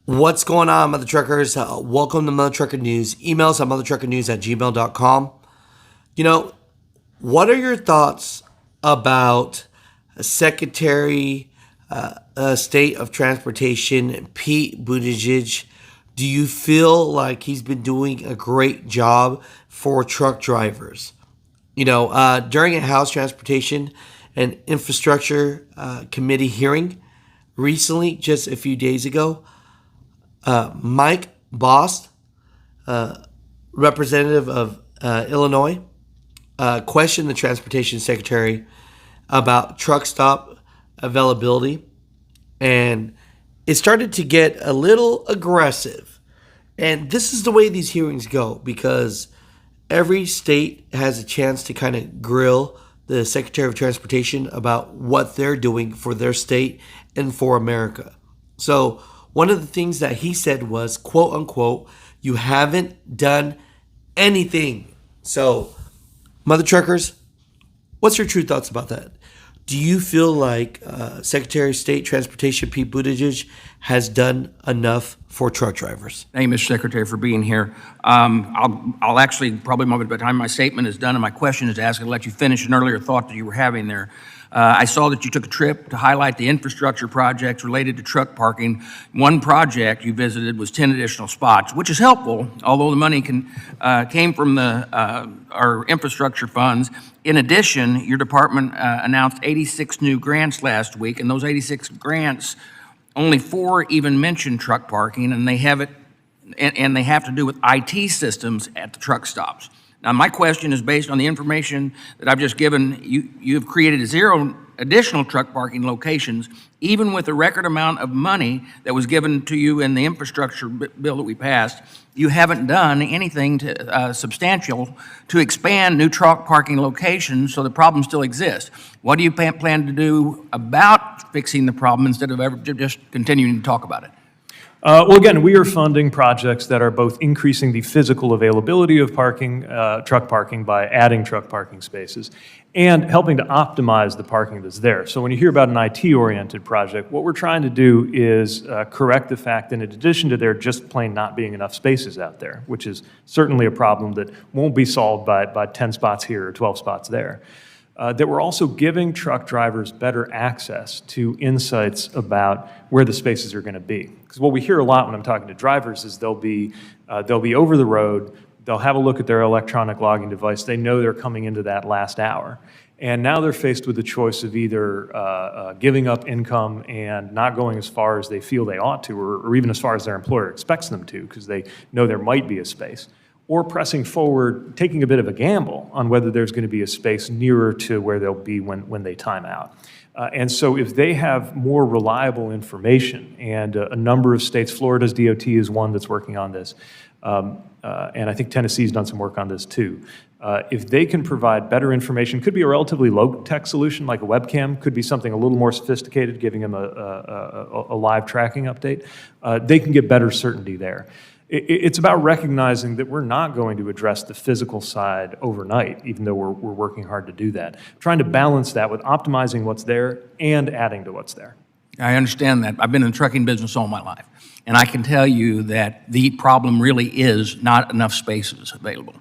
What's going on, Mutha Truckers? Welcome to Mutha Trucker News. Email us at muthatruckernews@gmail.com. You know, what are your thoughts about Secretary State of Transportation Pete Buttigieg? Do you feel like he's been doing a great job for truck drivers? During a House Transportation and Infrastructure Committee hearing recently, just a few days ago, Mike Bost, representative of Illinois, questioned the Transportation Secretary about truck stop availability, and it started to get a little aggressive. And this is the way these hearings go, because every state has a chance to kind of grill the Secretary of Transportation about what they're doing for their state and for America. So one of the things that he said was, quote unquote, "You haven't done anything." So, Mutha Truckers, what's your true thoughts about that? Do you feel like Secretary of State Transportation Pete Buttigieg has done enough for truck drivers? Thank you, Mr. Secretary, for being here. I'll actually, probably by the time my statement is done and my question is asked, I'll let you finish an earlier thought that you were having there. I saw that you took a trip to highlight the infrastructure projects related to truck parking. One project you visited was 10 additional spots, which is helpful, although the money came from our infrastructure funds. In addition, your department announced 86 new grants last week, and those 86 grants, only 4 even mention truck parking, and they have to do with IT systems at the truck stops. Now, my question is based on the information that I've just given. You've created 0 additional truck parking locations, even with the record amount of money that was given to you in the infrastructure bill that we passed. You haven't done anything substantial to expand new truck parking locations, so the problem still exists. What do you plan to do about fixing the problem instead of ever just continuing to talk about it? Well, again, we are funding projects that are both increasing the physical availability of parking, truck parking by adding truck parking spaces, and helping to optimize the parking that's there. So when you hear about an IT-oriented project, what we're trying to do is correct the fact that in addition to there just plain not being enough spaces out there, which is certainly a problem that won't be solved by 10 spots here or 12 spots there, that we're also giving truck drivers better access to insights about where the spaces are going to be. Because what we hear a lot when I'm talking to drivers is they'll be over the road, they'll have a look at their electronic logging device, they know they're coming into that last hour. And now they're faced with the choice of either giving up income and not going as far as they feel they ought to, or even as far as their employer expects them to, because they know there might be a space, or pressing forward, taking a bit of a gamble on whether there's going to be a space nearer to where they'll be when they time out. And so if they have more reliable information, and a number of states, Florida's DOT is one that's working on this, and I think Tennessee's done some work on this too. If they can provide better information, could be a relatively low-tech solution like a webcam, could be something a little more sophisticated, giving them a live tracking update, they can get better certainty there. It's about recognizing that we're not going to address the physical side overnight, even though we're working hard to do that. Trying to balance that with optimizing what's there and adding to what's there. I understand that. I've been in the trucking business all my life, and I can tell you that the problem really is not enough spaces available.